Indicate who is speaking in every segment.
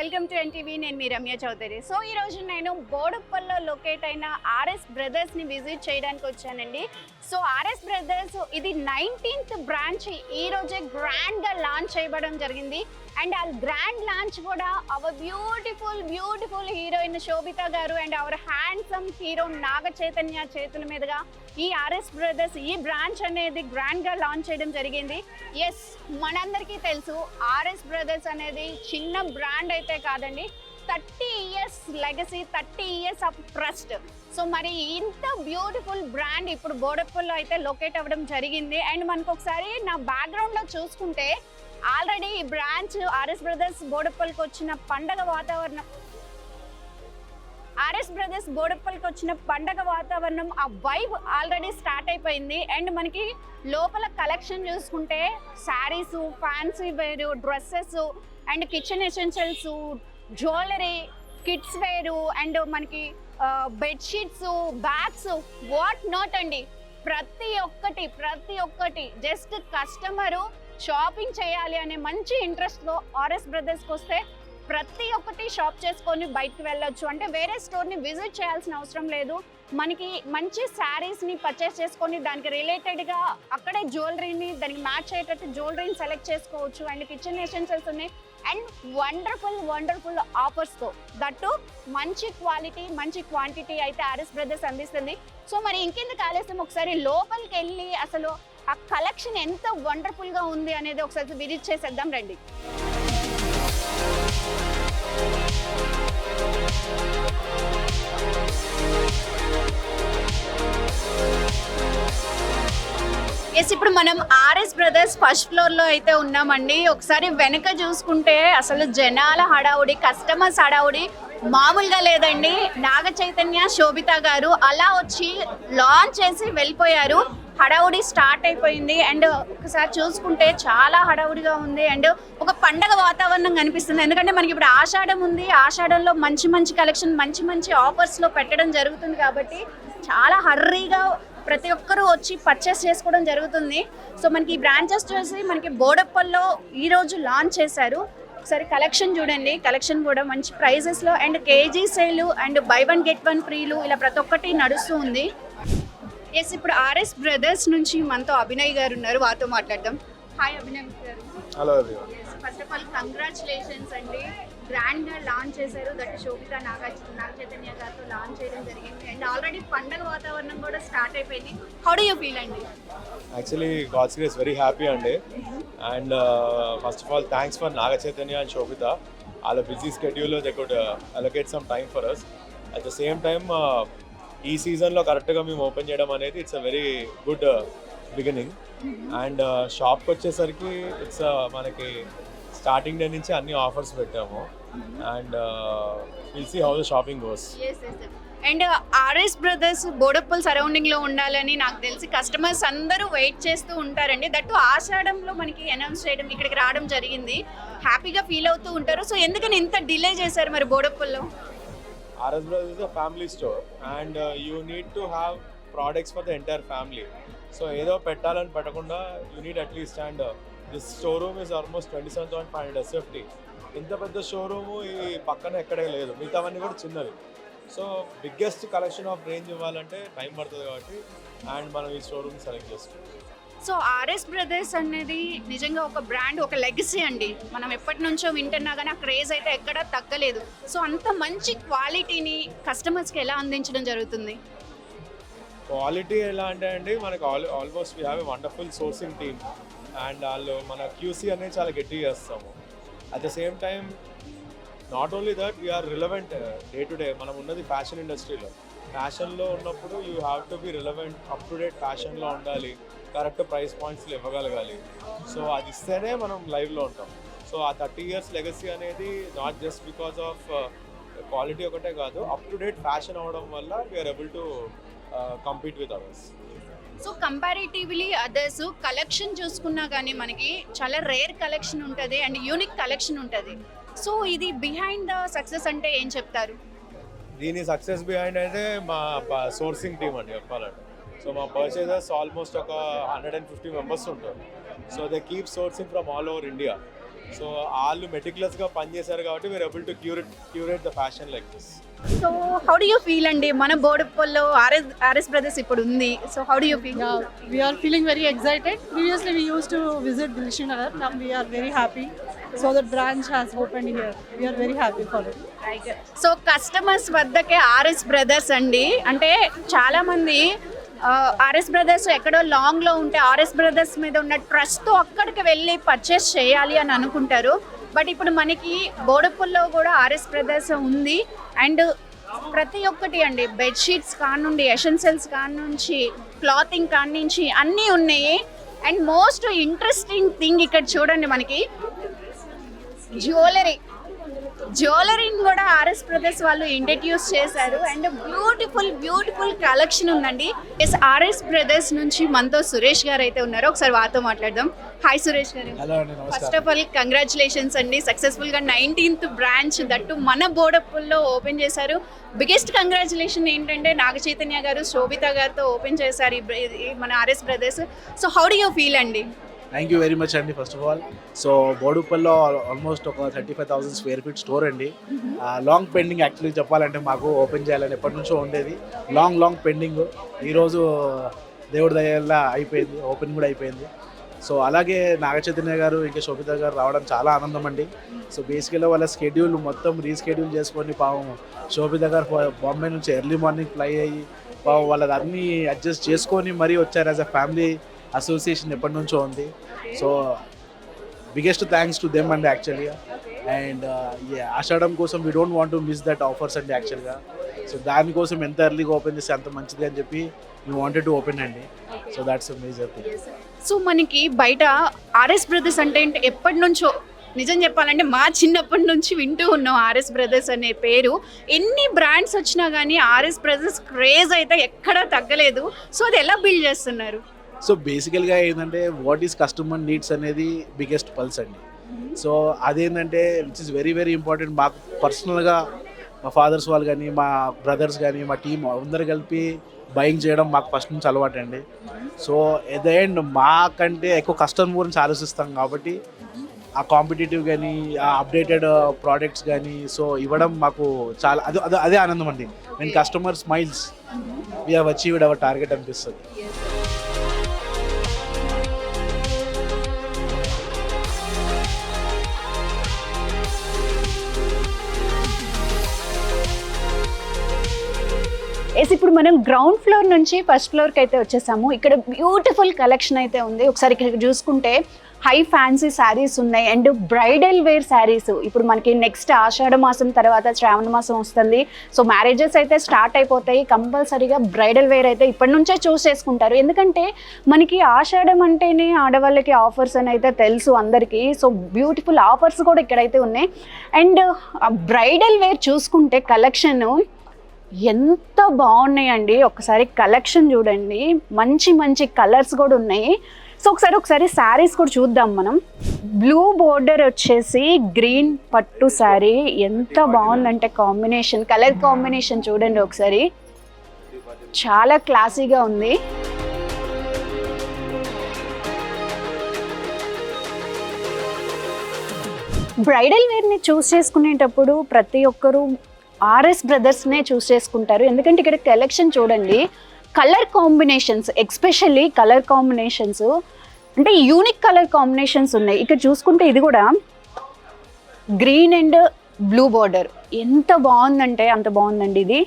Speaker 1: Welcome to NTV. నేను మీ Ramya Chowdary. So ఈరోజు నేను బోడుప్పల్లో లొకేట్ అయిన ఆర్ఎస్ బ్రదర్స్ని విజిట్ చేయడానికి వచ్చానండి. సో ఆర్ఎస్ బ్రదర్స్ ఇది 19th బ్రాంచ్ ఈరోజే గ్రాండ్గా లాంచ్ చేయబడడం జరిగింది. అండ్ ఆ గ్రాండ్ లాంచ్ కూడా అవర్ బ్యూటిఫుల్ హీరోయిన్ శోభిత గారు and hour handsome hero Naga Chaitanya చేతుల మీదుగా ఈ ఆర్ఎస్ బ్రదర్స్ ఈ బ్రాంచ్ అనేది గ్రాండ్గా లాంచ్ చేయడం జరిగింది. ఎస్, మనందరికీ తెలుసు ఆర్ఎస్ బ్రదర్స్ అనేది చిన్న బ్రాండ్ అయితే కాదండి, 30 years legacy, 30 years of trust. So మరి ఇంత బ్యూటిఫుల్ బ్రాండ్ ఇప్పుడు బోడుప్పల్లో అయితే లొకేట్ అవ్వడం జరిగింది. అండ్ మనకు ఒకసారి నా బ్యాక్గ్రౌండ్లో చూసుకుంటే ఆల్రెడీ ఈ బ్రాంచ్ ఆర్ఎస్ బ్రదర్స్ బోడుప్పల్కి వచ్చిన పండగ వాతావరణం ఆ వైబ్ ఆల్రెడీ స్టార్ట్ అయిపోయింది. అండ్ మనకి లోపల కలెక్షన్ చూసుకుంటే శారీస్, ఫ్యాన్సీ వేరు, dresses and kitchen essentials, jewellery, kids వేరు అండ్ మనకి బెడ్షీట్స్, బ్యాగ్స్, వాట్ నాట్ అండి. ప్రతి ఒక్కటి జస్ట్ కస్టమరు షాపింగ్ చేయాలి అనే మంచి ఇంట్రెస్ట్తో ఆర్ఎస్ బ్రదర్స్కి వస్తే ప్రతి ఒక్కటి షాప్ చేసుకొని బయటకు వెళ్ళొచ్చు. అంటే వేరే స్టోర్ని విజిట్ చేయాల్సిన అవసరం లేదు. మనకి మంచి శారీస్ని పర్చేస్ చేసుకొని దానికి రిలేటెడ్గా అక్కడే జ్యువెలరీని దానికి మ్యాచ్ అయ్యేటట్టు జ్యువెలరీని సెలెక్ట్ చేసుకోవచ్చు. అండ్ కిచెన్ ఎసెన్షియల్స్ ఉన్నాయి అండ్ వండర్ఫుల్ ఆఫర్స్తో, దట్టు మంచి క్వాలిటీ మంచి క్వాంటిటీ అయితే ఆర్ఎస్ బ్రదర్స్ అందిస్తుంది. సో మరి ఇంకెందుకు ఆలస్యం, ఒకసారి లోపలికి వెళ్ళి అసలు ఆ కలెక్షన్ ఎంత వండర్ఫుల్గా ఉంది అనేది ఒకసారి విజిట్ చేసేద్దాం రండి. ఎస్, ఇప్పుడు మనం ఆర్ఎస్ బ్రదర్స్ ఫస్ట్ ఫ్లోర్లో అయితే ఉన్నామండి. ఒకసారి వెనక చూసుకుంటే అసలు జనాల హడావుడి, కస్టమర్స్ హడావుడి మామూలుగా లేదండి. నాగ చైతన్య, శోభిత గారు అలా వచ్చి లాంచ్ చేసి వెళ్ళిపోయారు. హడావుడి స్టార్ట్ అయిపోయింది. అండ్ ఒకసారి చూసుకుంటే చాలా హడావుడిగా ఉంది అండ్ ఒక పండగ వాతావరణం కనిపిస్తుంది. ఎందుకంటే మనకి ఇప్పుడు ఆషాఢం ఉంది, ఆషాఢంలో మంచి కలెక్షన్ మంచి ఆఫర్స్లో పెట్టడం జరుగుతుంది. కాబట్టి చాలా హర్రీగా ప్రతి ఒక్కరూ వచ్చి పర్చేస్ చేసుకోవడం జరుగుతుంది. సో మనకి ఈ బ్రాంచెస్ చూసి మనకి బోడుప్పల్లో ఈరోజు లాంచ్ చేశారు. ఒకసారి కలెక్షన్ చూడండి, కలెక్షన్ కూడా మంచి ప్రైజెస్లో and KG sale and by 1 get 1 ఫ్రీలు ఇలా ప్రతి ఒక్కటి నడుస్తూ ఉంది. ఎస్, ఇప్పుడు ఆర్ఎస్ బ్రదర్స్ నుంచి మనతో అభినయ్ గారు ఉన్నారు, వారితో మాట్లాడదాం. హాయ్ అభినయ్ గారు.
Speaker 2: Hello.
Speaker 1: First of all congratulations అండి, గ్రాండ్గా లాంచ్ చేశారు. దట్ శోభిత నాగ చైతన్య గారితో లాంచ్ చేయడం జరిగింది. అండ్ ఆల్రెడీ పండగ వాతావరణం కూడా స్టార్ట్ అయిపోయింది. హౌ డు యూ ఫీల్ అండి?
Speaker 2: Actually God's grace very happy అండి. And first of all thanks for Naga Chaitanya and Sobhita. వాళ్ళ బిజీ స్కెడ్యూల్లో they could allocate some time for us. At the same time ఈ సీజన్లో కరెక్ట్గా మేము ఓపెన్ చేయడం అనేది it's a very good beginning. And షాప్కి వచ్చేసరికి ఇట్స్ మనకి స్టార్టింగ్ డే నుంచి అన్ని ఆఫర్స్ పెట్టాము. And will see how the shopping goes.
Speaker 1: And RS Brothers Boduppal సరౌండింగ్లో ఉండాలని నాకు తెలిసి కస్టమర్స్ అందరూ వెయిట్ చేస్తూ ఉంటారండి. దట్టు ఆషాఢంలో మనకి అనౌన్స్ చేయడం, ఇక్కడికి రావడం జరిగింది. హ్యాపీగా ఫీల్ అవుతూ ఉంటారు. సో ఎందుకని ఇంత డిలే చేశారు మరి బోడుప్పల్లో?
Speaker 2: RS Brothers is a family store and you need to have products for the entire family. So ఏదో పెట్టాలని పెట్టకుండా you need at least, and this showroom is almost 27,500 SFT. ఇంత పెద్ద షోరూము ఈ పక్కన ఎక్కడే లేదు, మిగతావన్నీ కూడా చిన్నవి. So biggest collection of range ఇవ్వాలంటే టైం పడుతుంది కాబట్టి అండ్ మనం ఈ షోరూమ్ సెలెక్ట్ చేసుకుంటాం.
Speaker 1: సో ఆర్ఎస్ బ్రదర్స్ అనేది నిజంగా ఒక బ్రాండ్, ఒక లెగసీ అండి. మనం ఎప్పటి నుంచో వింటున్నా కానీ ఆ క్రేజ్ అయితే ఎక్కడా తగ్గలేదు. సో అంత మంచి క్వాలిటీని కస్టమర్స్కి ఎలా అందించడం జరుగుతుంది?
Speaker 2: క్వాలిటీ ఎలా అంటే అండి, మనకు almost we have a wonderful sourcing team and వాళ్ళు మన క్యూసీ అనేది చాలా గట్టిగా చేస్తాము. At the same time not only that we are relevant day to day. మనం ఉన్నది ఫ్యాషన్ ఇండస్ట్రీలో, ఫ్యాషన్లో ఉన్నప్పుడు you have to be relevant, up to date ఫ్యాషన్లో ఉండాలి, కరెక్ట్ ప్రైస్ పాయింట్స్లో ఇవ్వగలగాలి. సో అది ఇస్తేనే మనం లైవ్లో ఉంటాం. సో ఆ 30 years లెగసీ అనేది not just because of quality ఒకటే కాదు, అప్ టు డేట్ ఫ్యాషన్ అవ్వడం వల్ల we are able to compete with others.
Speaker 1: So comparatively others collection చూసుకున్నా కానీ మనకి చాలా రేర్ కలెక్షన్ ఉంటుంది అండ్ యూనిక్ కలెక్షన్ ఉంటుంది. సో ఇది బిహైండ్ ద సక్సెస్ అంటే ఏం చెప్తారు?
Speaker 2: దీని సక్సెస్ బిహైండ్ అయితే మా సోర్సింగ్ టీమ్ అండి చెప్పాలంటే. సో మా పర్చేజర్స్ ఆల్మోస్ట్ ఒక 150 members ఉంటారు. So they keep sourcing from all over India. So వాళ్ళు మెటిక్యులస్గా పనిచేశారు కాబట్టి we are able to curate the fashion like this.
Speaker 1: So how do you feel అండి, మన బోడుప్పల్లో ఆర్ఎస్ బ్రదర్స్ ఇప్పుడు ఉంది, so how do you feel?
Speaker 3: Yeah, we are feeling very excited. Previously, we used to visit Dilshan Nagar. Now we are very happy. So the branch has opened here. We are very happy for it.
Speaker 1: So customers వద్దకే RS brothers అండి. అంటే చాలా మంది RS brothers ఎక్కడో లాంగ్లో ఉంటే RS brothers మీద ఉన్న ట్రస్ట్తో అక్కడికి వెళ్ళి పర్చేస్ చేయాలి అని అనుకుంటారు. బట్ ఇప్పుడు మనకి బోడుప్పల్లో కూడా ఆర్ఎస్ బ్రదర్స్ ఉంది. అండ్ ప్రతి ఒక్కటి అండి, బెడ్షీట్స్ కానుండి, ఎసెన్షియల్స్ కానుంచి, క్లాతింగ్ కానుంచి అన్నీ ఉన్నాయి. అండ్ మోస్ట్ ఇంట్రెస్టింగ్ థింగ్ ఇక్కడ చూడండి, మనకి జ్యువెలరీని కూడా ఆర్ఎస్ బ్రదర్స్ వాళ్ళు ఇంట్రడ్యూస్ చేశారు. అండ్ బ్యూటిఫుల్ కలెక్షన్ ఉందండి. ఆర్ఎస్ బ్రదర్స్ నుంచి మనతో సురేష్ గారు అయితే ఉన్నారు, ఒకసారి వారితో మాట్లాడదాం. హాయ్ సురేష్ గారు. ఫస్ట్ ఆఫ్ ఆల్ కంగ్రాచులేషన్స్ అండి, సక్సెస్ఫుల్గా 19th బ్రాంచ్ దట్టు మన బోడుప్పల్లో ఓపెన్ చేశారు. బిగ్గెస్ట్ కంగ్రాచులేషన్ ఏంటంటే నాగ చైతన్య గారు, శోభిత గారితో ఓపెన్ చేశారు మన RS Brothers. So how do you feel అండి?
Speaker 4: థ్యాంక్ యూ వెరీ మచ్ అండి. ఫస్ట్ ఆఫ్ ఆల్, సో బోడుప్పల్లో ఆల్మోస్ట్ ఒక 35,000 స్క్వేర్ ఫీట్ స్టోర్ అండి. లాంగ్ పెండింగ్ యాక్చువల్లీ చెప్పాలంటే మాకు ఓపెన్ చేయాలని ఎప్పటి నుంచో ఉండేది. Long pending. ఈరోజు దేవుడి దయ వల్ల అయిపోయింది, ఓపెన్ కూడా అయిపోయింది. సో అలాగే నాగ చైతన్య గారు ఇంకా శోభిత గారు రావడం చాలా ఆనందం అండి. సో బేసికల్గా వాళ్ళ స్కెడ్యూల్ మొత్తం రీస్కెడ్యూల్ చేసుకొని పాపం శోభిత గారు బాంబే నుంచి ఎర్లీ మార్నింగ్ ఫ్లై అయ్యి పాపం వాళ్ళది అన్నీ అడ్జస్ట్ చేసుకొని మరీ వచ్చారు. యాజ్ అ ఫ్యామిలీ అసోసియేషన్ ఎప్పటి నుంచో ఉంది. So biggest thanks to them అండి యాక్చువల్గా. అండ్ ఆషాఢం కోసం we don't want to miss that offers అండి యాక్చువల్గా. సో దానికోసం ఎంత ఎర్లీగా ఓపెన్ చేస్తే అంత మంచిది అని చెప్పి వీ వాంటెడ్ టు ఓపెన్ అండి. So that's major thing.
Speaker 1: So మనకి బయట ఆర్ఎస్ బ్రదర్స్ అంటే ఎప్పటి నుంచో, నిజం చెప్పాలంటే మా చిన్నప్పటి నుంచి వింటూ ఉన్నాం ఆర్ఎస్ బ్రదర్స్ అనే పేరు. ఎన్ని బ్రాండ్స్ వచ్చినా కానీ ఆర్ఎస్ బ్రదర్స్ క్రేజ్ అయితే ఎక్కడా తగ్గలేదు. సో అది ఎలా బిల్డ్ చేస్తున్నారు?
Speaker 4: సో బేసికల్గా ఏంటంటే వాట్ ఈస్ కస్టమర్ నీడ్స్ అనేది బిగ్గెస్ట్ పల్స్ అండి. సో అదేంటంటే విచ్ ఇస్ వెరీ ఇంపార్టెంట్. మాకు పర్సనల్గా మా ఫాదర్స్ వాళ్ళు కానీ, మా బ్రదర్స్ కానీ, మా టీం అందరు కలిపి బయింగ్ చేయడం మాకు ఫస్ట్ నుంచి అలవాటు అండి. సో ఎట్ ద ఎండ్ మాకంటే ఎక్కువ కస్టమర్ గురించి ఆలోచిస్తాం కాబట్టి ఆ కాంపిటేటివ్ కానీ, ఆ అప్డేటెడ్ ప్రోడక్ట్స్ కానీ సో ఇవ్వడం మాకు చాలా అదే ఆనందం అండి. నేను customer smiles we have achieved our target అనిపిస్తుంది.
Speaker 1: ఇప్పుడు మనం గ్రౌండ్ ఫ్లోర్ నుంచి ఫస్ట్ ఫ్లోర్కి అయితే వచ్చేసాము. ఇక్కడ బ్యూటిఫుల్ కలెక్షన్ అయితే ఉంది. ఒకసారి ఇక్కడ చూసుకుంటే హై ఫ్యాన్సీ శారీస్ ఉన్నాయి అండ్ బ్రైడల్ వేర్ శారీస్. ఇప్పుడు మనకి నెక్స్ట్ ఆషాఢ మాసం తర్వాత శ్రావణ మాసం వస్తుంది. సో మ్యారేజెస్ అయితే స్టార్ట్ అయిపోతాయి. కంపల్సరీగా బ్రైడల్ వేర్ అయితే ఇప్పటి నుంచే చూస్ చేసుకుంటారు. ఎందుకంటే మనకి ఆషాఢం అంటేనే ఆడవాళ్ళకి ఆఫర్స్ అని అయితే తెలుసు అందరికీ. సో బ్యూటిఫుల్ ఆఫర్స్ కూడా ఇక్కడైతే ఉన్నాయి. అండ్ బ్రైడల్ వేర్ చూసుకుంటే కలెక్షన్ ఎంత బాగున్నాయండి. ఒకసారి కలెక్షన్ చూడండి, మంచి కలర్స్ కూడా ఉన్నాయి. సో ఒకసారి శారీస్ కూడా చూద్దాం మనం. బ్లూ బోర్డర్ వచ్చేసి గ్రీన్ పట్టు శారీ ఎంత బాగుందంటే కాంబినేషన్, కలర్ కాంబినేషన్ చూడండి ఒకసారి, చాలా క్లాసీగా ఉంది. బ్రైడల్ వేర్ని చూస్ చేసుకునేటప్పుడు ప్రతి ఒక్కరూ ఆర్ఎస్ బ్రదర్స్నే చూస్ చేసుకుంటారు. ఎందుకంటే ఇక్కడ కలెక్షన్ చూడండి, colour combinations, especially colour combinations అంటే యూనిక్ కలర్ కాంబినేషన్స్ ఉన్నాయి. ఇక్కడ చూసుకుంటే ఇది కూడా గ్రీన్ అండ్ బ్లూ బార్డర్ ఎంత బాగుందంటే అంత బాగుందండి. ఇది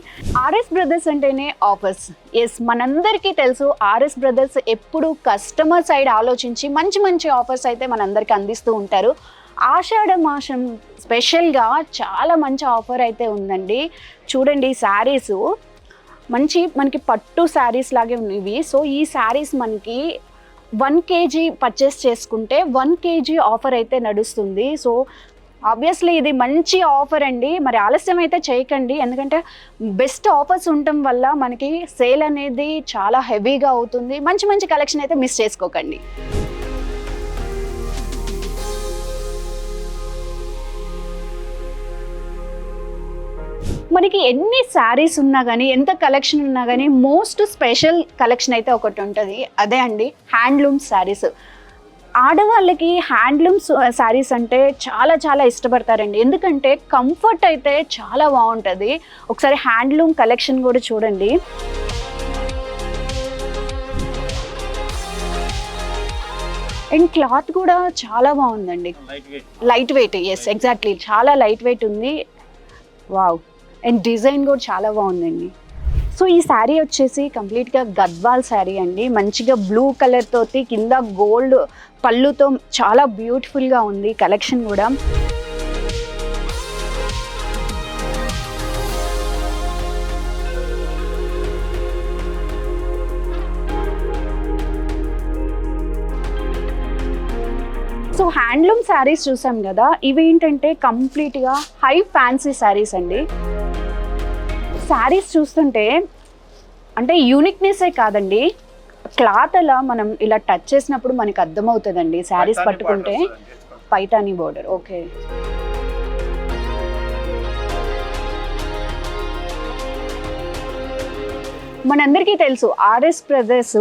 Speaker 1: ఆర్ఎస్ బ్రదర్స్ అంటేనే ఆఫర్స్. ఎస్, మనందరికీ తెలుసు ఆర్ఎస్ బ్రదర్స్ ఎప్పుడు కస్టమర్ సైడ్ ఆలోచించి మంచి ఆఫర్స్ అయితే మనందరికీ అందిస్తూ ఉంటారు. ఆషాఢ మాసం స్పెషల్గా చాలా మంచి ఆఫర్ అయితే ఉందండి. చూడండి శారీసు మనకి పట్టు శారీస్ లాగే ఉన్నవి. సో ఈ శారీస్ మనకి 1 kg పర్చేస్ చేసుకుంటే 1 kg ఆఫర్ అయితే నడుస్తుంది. సో ఆబ్వియస్లీ ఇది మంచి ఆఫర్ అండి. మరి ఆలస్యం అయితే చేయకండి, ఎందుకంటే బెస్ట్ ఆఫర్స్ ఉండటం వల్ల మనకి సేల్ అనేది చాలా హెవీగా అవుతుంది. మంచి కలెక్షన్ అయితే మిస్ చేసుకోకండి. మనకి ఎన్ని శారీస్ ఉన్నా కానీ, ఎంత కలెక్షన్ ఉన్నా కానీ, మోస్ట్ స్పెషల్ కలెక్షన్ అయితే ఒకటి ఉంటుంది. అదే అండి హ్యాండ్లూమ్ శారీస్. ఆడవాళ్ళకి హ్యాండ్లూమ్ శారీస్ అంటే చాలా చాలా ఇష్టపడతారండి, ఎందుకంటే కంఫర్ట్ అయితే చాలా బాగుంటుంది. ఒకసారి హ్యాండ్లూమ్ కలెక్షన్ కూడా చూడండి. అండ్ క్లాత్ కూడా చాలా బాగుందండి, లైట్ వెయిట్. ఎస్ ఎగ్జాక్ట్లీ, చాలా లైట్ వెయిట్ ఉంది. వావ్. అండ్ డిజైన్ కూడా చాలా బాగుందండి. సో ఈ శారీ వచ్చేసి కంప్లీట్గా గద్వాల్ శారీ అండి, మంచిగా బ్లూ కలర్ తోటి కింద గోల్డ్ పళ్ళుతో చాలా బ్యూటిఫుల్గా ఉంది కలెక్షన్ కూడా. సో హ్యాండ్లూమ్ శారీస్ చూసాం కదా, ఇవి ఏంటంటే కంప్లీట్గా హై ఫ్యాన్సీ శారీస్ అండి. శారీస్ చూస్తుంటే అంటే యూనిక్నెస్సే కాదండి, క్లాత్ అలా మనం ఇలా టచ్ చేసినప్పుడు మనకి అర్థమవుతుందండి. శారీస్ పట్టుకుంటే పైతానీ బోర్డర్. ఓకే. మనందరికీ తెలుసు ఆర్ఎస్ బ్రదర్స్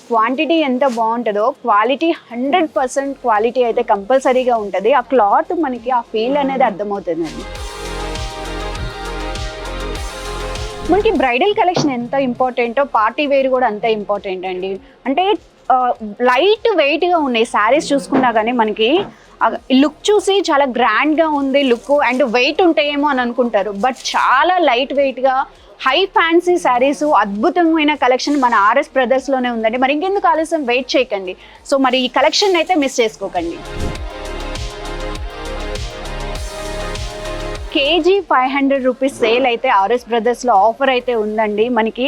Speaker 1: క్వాంటిటీ ఎంత బాగుంటుందో, క్వాలిటీ 100% క్వాలిటీ అయితే కంపల్సరీగా ఉంటుంది. ఆ క్లాత్ మనకి ఆ ఫీల్ అనేది అర్థమవుతుందండి. మనకి బ్రైడల్ కలెక్షన్ ఎంత ఇంపార్టెంటో పార్టీ వేర్ కూడా అంతే ఇంపార్టెంట్ అండి. అంటే లైట్ వెయిట్గా ఉన్నాయి శారీస్ చూసుకున్నా కానీ మనకి లుక్ చూసి చాలా గ్రాండ్గా ఉంది లుక్, అండ్ వెయిట్ ఉంటాయేమో అని అనుకుంటారు, బట్ చాలా లైట్ వెయిట్గా హై ఫ్యాన్సీ శారీస్, అద్భుతమైన కలెక్షన్ మన ఆర్ఎస్ బ్రదర్స్లోనే ఉందండి. మరి ఇంకెందుకు ఆలస్యం, వెయిట్ చేయకండి. సో మరి ఈ కలెక్షన్ అయితే మిస్ చేసుకోకండి. కేజీ 500 రూపీస్ సేల్ అయితే ఆర్ఎస్ బ్రదర్స్లో ఆఫర్ అయితే ఉందండి. మనకి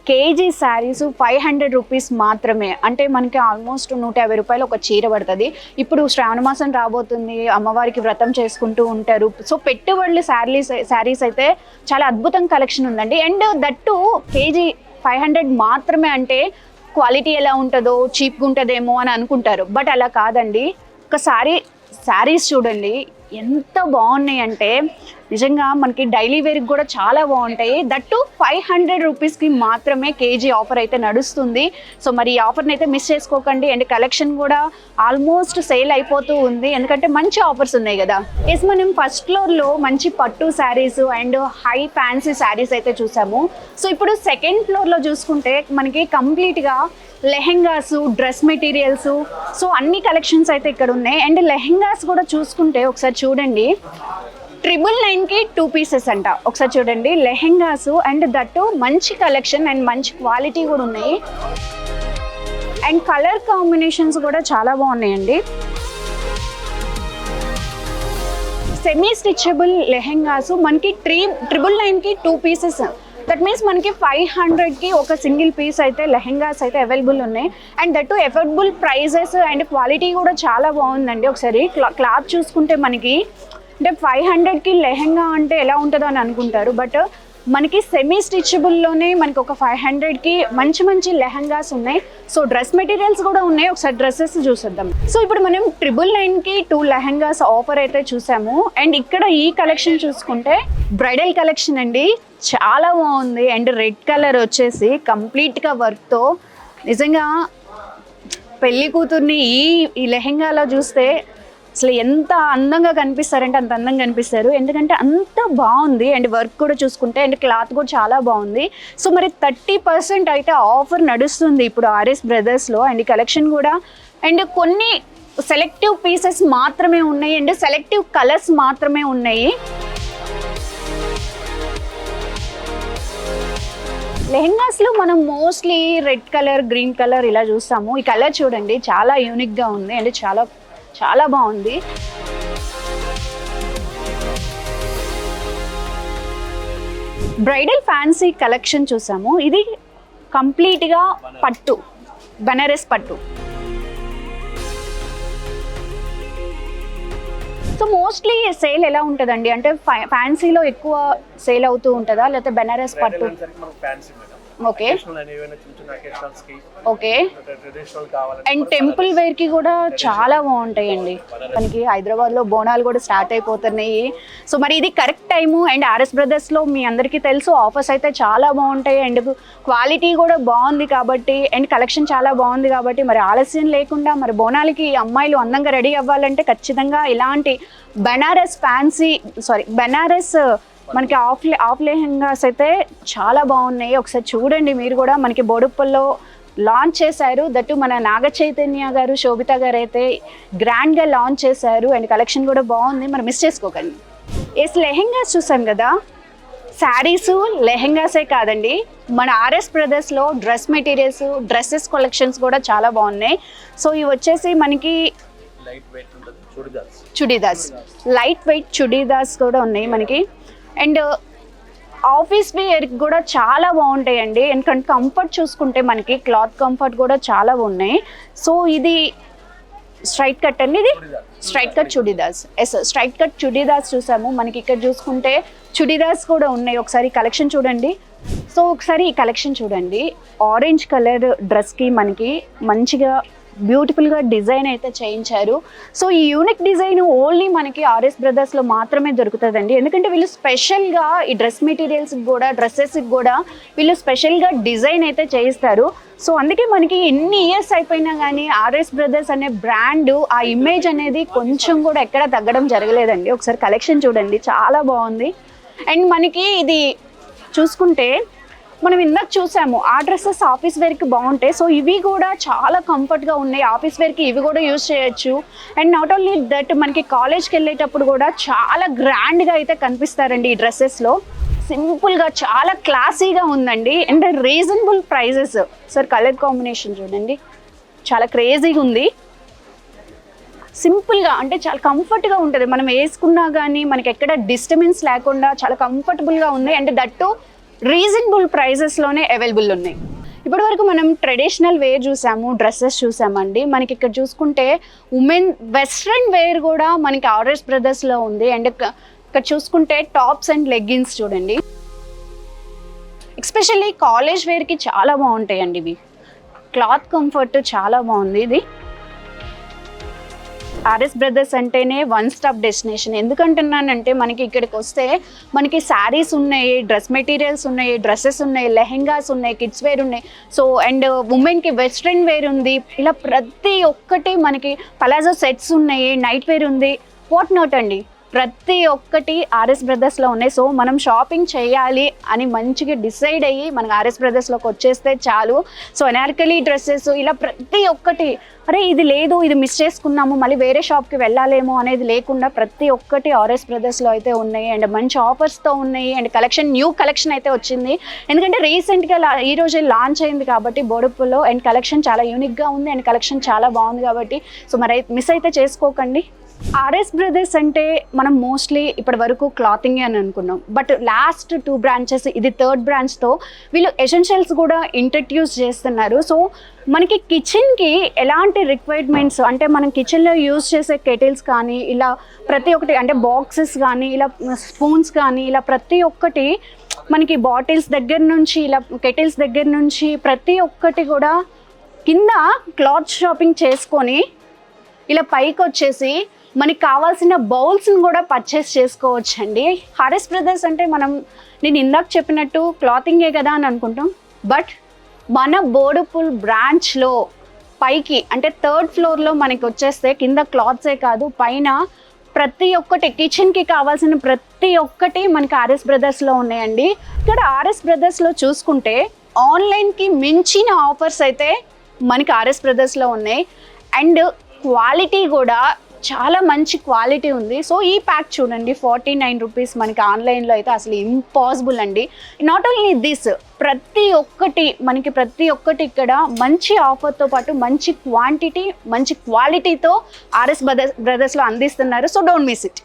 Speaker 1: కేజీ శారీస్ 500 రూపీస్ మాత్రమే, అంటే మనకి ఆల్మోస్ట్ 150 రూపాయలు ఒక చీర పడుతుంది. ఇప్పుడు శ్రావణ మాసం రాబోతుంది, అమ్మవారికి వ్రతం చేసుకుంటూ ఉంటారు. సో పెట్టుబడులు శారీస్ అయితే చాలా అద్భుతం కలెక్షన్ ఉందండి. అండ్ దట్టు కేజీ 500 మాత్రమే అంటే క్వాలిటీ ఎలా ఉంటుందో, చీప్గా ఉంటుందేమో అని అనుకుంటారు, బట్ అలా కాదండి. ఒకసారి శారీస్ చూడండి ఎంత బాగున్నాయి అంటే నిజంగా మనకి డైలీ వేర్కి కూడా చాలా బాగుంటాయి. దట్టు 500 రూపీస్కి మాత్రమే కేజీ ఆఫర్ అయితే నడుస్తుంది. సో మరి ఈ ఆఫర్ని అయితే మిస్ చేసుకోకండి. అండ్ కలెక్షన్ కూడా ఆల్మోస్ట్ సేల్ అయిపోతూ ఉంది, ఎందుకంటే మంచి ఆఫర్స్ ఉన్నాయి కదా. ఎస్, మనం ఫస్ట్ ఫ్లోర్లో మంచి పట్టు saris and high fancy saris అయితే చూసాము. సో ఇప్పుడు సెకండ్ ఫ్లోర్లో చూసుకుంటే మనకి కంప్లీట్గా లెహెంగాస్, డ్రెస్ మెటీరియల్స్, సో అన్ని కలెక్షన్స్ అయితే ఇక్కడ ఉన్నాయి. అండ్ లెహెంగాస్ కూడా చూసుకుంటే ఒకసారి చూడండి, 999కి 2 పీసెస్ అంట. ఒకసారి చూడండి లెహెంగాస్, అండ్ దట్టు మంచి కలెక్షన్ అండ్ మంచి క్వాలిటీ కూడా ఉన్నాయి. అండ్ కలర్ కాంబినేషన్స్ కూడా చాలా బాగున్నాయండి. సెమీ స్టిచబుల్ లెహెంగాస్ మనకి 999కి 2 పీసెస్. దట్ మీన్స్ మనకి 500కి ఒక సింగిల్ పీస్ అయితే లెహెంగాస్ అయితే అవైలబుల్ ఉన్నాయి. And that affordable prices and quality కూడా చాలా బాగుందండి. ఒకసారి క్లాత్ చూసుకుంటే మనకి అంటే 500కి లెహెంగా అంటే ఎలా ఉంటుందో అని అనుకుంటారు, బట్ మనకి సెమీ స్టిచబుల్లోనే మనకి ఒక 500కి మంచి మంచి లెహంగాస్ ఉన్నాయి. సో డ్రెస్ మెటీరియల్స్ కూడా ఉన్నాయి, ఒకసారి డ్రెస్సెస్ చూసేద్దాం. సో ఇప్పుడు మనం 999కి 2 లెహంగాస్ ఆఫర్ అయితే చూసాము. అండ్ ఇక్కడ ఈ కలెక్షన్ చూసుకుంటే బ్రైడల్ కలెక్షన్ అండి, చాలా బాగుంది. అండ్ రెడ్ కలర్ వచ్చేసి కంప్లీట్గా వర్క్తో నిజంగా పెళ్లి కూతుర్ని ఈ లెహెంగాలో చూస్తే అసలు ఎంత అందంగా కనిపిస్తారంటే అంత అందంగా కనిపిస్తారు, ఎందుకంటే అంత బాగుంది. అండ్ వర్క్ కూడా చూసుకుంటే అండ్ క్లాత్ కూడా చాలా బాగుంది. సో మరి 30% అయితే ఆఫర్ నడుస్తుంది ఇప్పుడు ఆర్ఎస్ బ్రదర్స్లో. అండ్ కలెక్షన్ కూడా అండ్ కొన్ని సెలెక్టివ్ పీసెస్ మాత్రమే ఉన్నాయి, అండ్ సెలెక్టివ్ కలర్స్ మాత్రమే ఉన్నాయి. లెహెంగాస్లో మనం mostly red colour, green colour ఇలా చూస్తాము. ఈ కలర్ చూడండి చాలా యూనిక్గా ఉంది అండ్ చాలా చాలా బాగుంది. బ్రైడల్ ఫ్యాన్సీ కలెక్షన్ చూసాము. ఇది కంప్లీట్గా పట్టు, బెనారస్ పట్టు. సో మోస్ట్లీ సేల్ ఎలా ఉంటుందండి, అంటే ఫ్యాన్సీలో ఎక్కువ సేల్ అవుతూ ఉంటుందా, లేకపోతే బెనారస్ పట్టు? ఓకే
Speaker 4: ఏవైనా చిన్న చిన్న అకేషన్స్ కి
Speaker 1: ఓకే.
Speaker 4: ట్రెడిషనల్ కావాలంటే
Speaker 1: అండ్ టెంపుల్ వేర్ కి కూడా చాలా బాగుంటాయండి. మనకి హైదరాబాద్ లో బోనాలు కూడా స్టార్ట్ అయిపోతున్నాయి. సో మరి ఇది correct time. And RS brothers లో మీ అందరికీ తెలుసు ఆఫర్స్ అయితే చాలా బాగుంటాయి అండ్ క్వాలిటీ కూడా బాగుంది కాబట్టి అండ్ కలెక్షన్ చాలా బాగుంది కాబట్టి మరి ఆలస్యం లేకుండా మరి బోనాలకి అమ్మాయిలు అందంగా రెడీ అవ్వాలంటే ఖచ్చితంగా ఇలాంటి బెనారస్ మనకి ఆఫ్ లెహంగాస్ అయితే చాలా బాగున్నాయి. ఒకసారి చూడండి మీరు కూడా. మనకి బోడుప్పల్లో లాంచ్ చేశారు. దట్టు మన నాగ చైతన్య గారు, శోభిత గారు అయితే గ్రాండ్గా లాంచ్ చేశారు అండ్ కలెక్షన్ కూడా బాగుంది. మరి మిస్ చేసుకోకండి. లెహెంగాస్ చూసాం కదా, శారీస్ లెహెంగాసే కాదండి, మన ఆర్ఎస్ బ్రదర్స్లో డ్రెస్ మెటీరియల్స్, డ్రెస్సెస్ కలెక్షన్స్ కూడా చాలా బాగున్నాయి. సో ఇవి వచ్చేసి మనకి చుడీదార్స్, లైట్ వెయిట్ చుడీదార్స్ కూడా ఉన్నాయి మనకి. అండ్ ఆఫీస్ వేర్కి కూడా చాలా బాగుంటాయండి. ఎందుకంటే కంఫర్ట్ చూసుకుంటే మనకి క్లాత్ కంఫర్ట్ కూడా చాలా ఉన్నాయి. సో ఇది స్ట్రైట్ కట్ అండి, ఇది straight cut churidars. Straight cut churidars చూసాము. మనకి ఇక్కడ చూసుకుంటే చుడీదార్స్ కూడా ఉన్నాయి. ఒకసారి కలెక్షన్ చూడండి. సో ఒకసారి ఈ కలెక్షన్ చూడండి. ఆరెంజ్ కలర్ డ్రెస్కి మనకి మంచిగా బ్యూటిఫుల్గా డిజైన్ అయితే చేయించారు. సో ఈ యూనిక్ డిజైన్ ఓన్లీ మనకి ఆర్ఎస్ బ్రదర్స్లో మాత్రమే దొరుకుతుందండి. ఎందుకంటే వీళ్ళు స్పెషల్గా ఈ డ్రెస్ మెటీరియల్స్కి కూడా, డ్రెస్సెస్కి కూడా వీళ్ళు స్పెషల్గా డిజైన్ అయితే చేయిస్తారు. సో అందుకే మనకి ఎన్ని ఇయర్స్ అయిపోయినా కానీ ఆర్ఎస్ బ్రదర్స్ అనే బ్రాండ్, ఆ ఇమేజ్ అనేది కొంచెం కూడా ఎక్కడ తగ్గడం జరగలేదండి. ఒకసారి కలెక్షన్ చూడండి, చాలా బాగుంది. అండ్ మనకి ఇది చూసుకుంటే మనం ఇందాక చూసాము ఆ డ్రెస్సెస్ ఆఫీస్ వేర్కి బాగుంటాయి. సో ఇవి కూడా చాలా కంఫర్ట్గా ఉన్నాయి. ఆఫీస్ వేర్కి ఇవి కూడా యూజ్ చేయొచ్చు. అండ్ నాట్ ఓన్లీ దట్, మనకి కాలేజ్కి వెళ్ళేటప్పుడు కూడా చాలా గ్రాండ్గా అయితే కనిపిస్తారండి ఈ డ్రెస్సెస్లో. సింపుల్గా చాలా క్లాసీగా ఉందండి. And reasonable prices. Sir colour combination చూడండి, చాలా క్రేజీగా ఉంది. సింపుల్గా అంటే చాలా కంఫర్ట్గా ఉంటుంది. మనం వేసుకున్నా కానీ మనకి ఎక్కడ డిస్టర్బెన్స్ లేకుండా చాలా కంఫర్టబుల్గా ఉంది. అండ్ దట్టు రీజనబుల్ ప్రైజెస్లోనే అవైలబుల్ ఉన్నాయి. ఇప్పటి వరకు మనం ట్రెడిషనల్ వేర్ చూసాము, డ్రెస్సెస్ చూసామండి. మనకి ఇక్కడ చూసుకుంటే ఉమెన్ వెస్ట్రన్ వేర్ కూడా మనకి ఆర్ఎస్ బ్రదర్స్లో ఉంది. అండ్ ఇక్కడ చూసుకుంటే టాప్స్ అండ్ లెగ్గిన్స్ చూడండి. ఎస్పెషల్లీ కాలేజ్ వేర్కి చాలా బాగుంటాయండి ఇవి. క్లాత్ కంఫర్ట్ చాలా బాగుంది. ఇది ఆర్ఎస్ బ్రదర్స్ అంటేనే వన్ స్టాప్ డెస్టినేషన్. ఎందుకంటున్నానంటే మనకి ఇక్కడికి వస్తే మనకి శారీస్ ఉన్నాయి, డ్రెస్ మెటీరియల్స్ ఉన్నాయి, డ్రెస్సెస్ ఉన్నాయి, లెహెంగాస్ ఉన్నాయి, కిడ్స్ వేర్ ఉన్నాయి. సో అండ్ ఉమెన్కి వెస్ట్రన్ వేర్ ఉంది. ఇలా ప్రతి ఒక్కటి మనకి పలాజో సెట్స్ ఉన్నాయి, నైట్ వేర్ ఉంది, వాట్ నాట్ అండి, ప్రతి ఒక్కటి ఆర్ఎస్ బ్రదర్స్లో ఉన్నాయి. సో మనం షాపింగ్ చేయాలి అని మంచిగా డిసైడ్ అయ్యి మనకి ఆర్ఎస్ బ్రదర్స్లోకి వచ్చేస్తే చాలు. సో అనార్కలి డ్రెస్సెస్ ఇలా ప్రతి ఒక్కటి, అరే ఇది లేదు, ఇది మిస్ చేసుకున్నాము, మళ్ళీ వేరే షాప్కి వెళ్ళాలేమో అనేది లేకుండా ప్రతి ఒక్కటి ఆర్ఎస్ బ్రదర్స్లో అయితే ఉన్నాయి. అండ్ మంచి ఆఫర్స్తో ఉన్నాయి. అండ్ కలెక్షన్, న్యూ కలెక్షన్ అయితే వచ్చింది. ఎందుకంటే రీసెంట్గా ఈ రోజే లాంచ్ అయింది కాబట్టి బోడుప్పల్లో. అండ్ కలెక్షన్ చాలా యూనిక్గా ఉంది. అండ్ కలెక్షన్ చాలా బాగుంది కాబట్టి సో మరి మిస్ అయితే చేసుకోకండి. ఆర్ఎస్ బ్రదర్స్ అంటే మనం మోస్ట్లీ ఇప్పటి వరకు క్లాతింగ్ అని అనుకున్నాం. బట్ లాస్ట్ 2 బ్రాంచెస్, ఇది 3rd బ్రాంచ్తో వీళ్ళు ఎసెన్షియల్స్ కూడా ఇంట్రడ్యూస్ చేస్తున్నారు. సో మనకి కిచెన్కి ఎలాంటి రిక్వైర్మెంట్స్ అంటే మనం కిచెన్లో యూజ్ చేసే కెటిల్స్ కానీ ఇలా ప్రతి ఒక్కటి, అంటే బాక్సెస్ కానీ ఇలా స్పూన్స్ కానీ ఇలా ప్రతి ఒక్కటి మనకి బాటిల్స్ దగ్గర నుంచి ఇలా కెటిల్స్ దగ్గర నుంచి ప్రతి ఒక్కటి కూడా కింద క్లాత్ షాపింగ్ చేసుకొని ఇలా పైకి వచ్చేసి మనకి కావాల్సిన బౌల్స్ని కూడా పర్చేస్ చేసుకోవచ్చండి. ఆర్ఎస్ బ్రదర్స్ అంటే నేను ఇందాక చెప్పినట్టు క్లాతింగే కదా అని అనుకుంటాం. బట్ మన బోడుపుల్ బ్రాంచ్లో పైకి అంటే 3rd ఫ్లోర్లో మనకి వచ్చేస్తే కింద క్లాత్సే కాదు, పైన ప్రతి ఒక్కటి కిచెన్కి కావాల్సిన ప్రతి ఒక్కటి మనకి ఆర్ఎస్ బ్రదర్స్లో ఉన్నాయండి. ఇక్కడ ఆర్ఎస్ బ్రదర్స్లో చూసుకుంటే ఆన్లైన్కి మించిన ఆఫర్స్ అయితే మనకి ఆర్ఎస్ బ్రదర్స్లో ఉన్నాయి. అండ్ క్వాలిటీ కూడా చాలా మంచి క్వాలిటీ ఉంది. సో ఈ ప్యాక్ చూడండి, 49 రూపీస్. మనకి ఆన్లైన్లో అయితే అసలు ఇంపాసిబుల్ అండి. నాట్ ఓన్లీ దిస్, ప్రతి ఒక్కటి ఇక్కడ మంచి ఆఫర్తో పాటు మంచి క్వాంటిటీ, మంచి క్వాలిటీతో ఆర్ఎస్ బ్రదర్స్లో అందిస్తున్నారు. So don't miss it.